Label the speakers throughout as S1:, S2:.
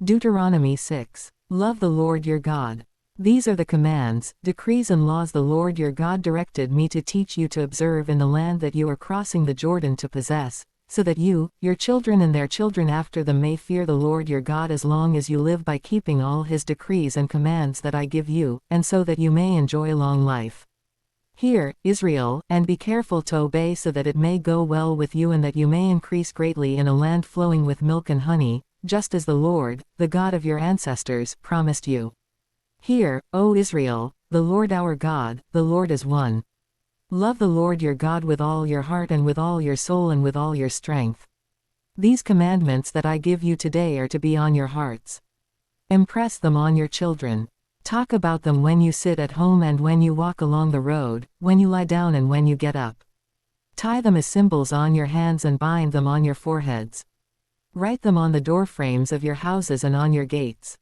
S1: Deuteronomy 6. Love the Lord your God. These are the commands, decrees and laws the Lord your God directed me to teach you to observe in the land that you are crossing the Jordan to possess, so that you, your children and their children after them may fear the Lord your God as long as you live by keeping all his decrees and commands that I give you, and so that you may enjoy long life. Hear, Israel, and be careful to obey so that it may go well with you and that you may increase greatly in a land flowing with milk and honey, just as the Lord, the God of your ancestors, promised you. Hear, O Israel, the Lord our God, the Lord is one. Love the Lord your God with all your heart and with all your soul and with all your strength. These commandments that I give you today are to be on your hearts. Impress them on your children. Talk about them when you sit at home and when you walk along the road, when you lie down and when you get up. Tie them as symbols on your hands and bind them on your foreheads. Write them on the doorframes of your houses and on your gates.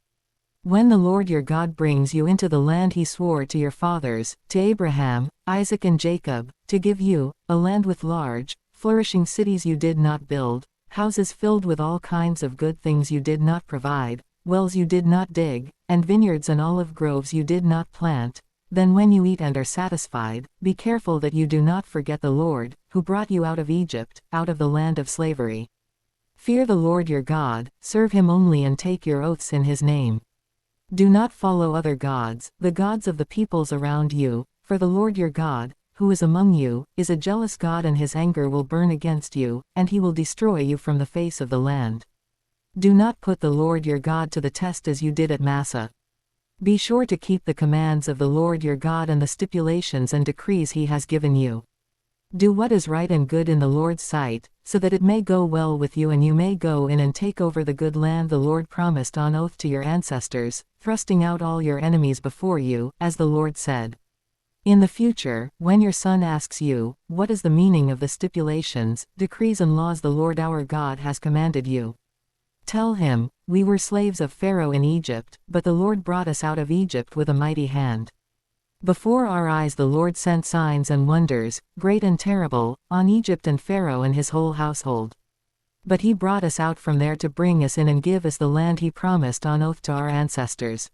S1: When the Lord your God brings you into the land he swore to your fathers, to Abraham, Isaac and Jacob, to give you, a land with large, flourishing cities you did not build, houses filled with all kinds of good things you did not provide, wells you did not dig, and vineyards and olive groves you did not plant, then when you eat and are satisfied, be careful that you do not forget the Lord, who brought you out of Egypt, out of the land of slavery. Fear the Lord your God, serve him only and take your oaths in his name. Do not follow other gods, the gods of the peoples around you, for the Lord your God, who is among you, is a jealous God and his anger will burn against you, and he will destroy you from the face of the land. Do not put the Lord your God to the test as you did at Massah. Be sure to keep the commands of the Lord your God and the stipulations and decrees he has given you. Do what is right and good in the Lord's sight, so that it may go well with you and you may go in and take over the good land the Lord promised on oath to your ancestors, thrusting out all your enemies before you, as the Lord said. In the future, when your son asks you, what is the meaning of the stipulations, decrees and laws the Lord our God has commanded you? Tell him, we were slaves of Pharaoh in Egypt, but the Lord brought us out of Egypt with a mighty hand. Before our eyes the Lord sent signs and wonders, great and terrible, on Egypt and Pharaoh and his whole household. But he brought us out from there to bring us in and give us the land he promised on oath to our ancestors.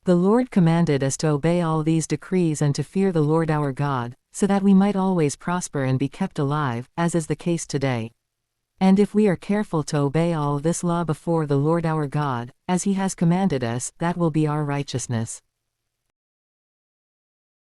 S1: The Lord commanded us to obey all these decrees and to fear the Lord our God, so that we might always prosper and be kept alive, as is the case today. And if we are careful to obey all this law before the Lord our God, as he has commanded us, that will be our righteousness.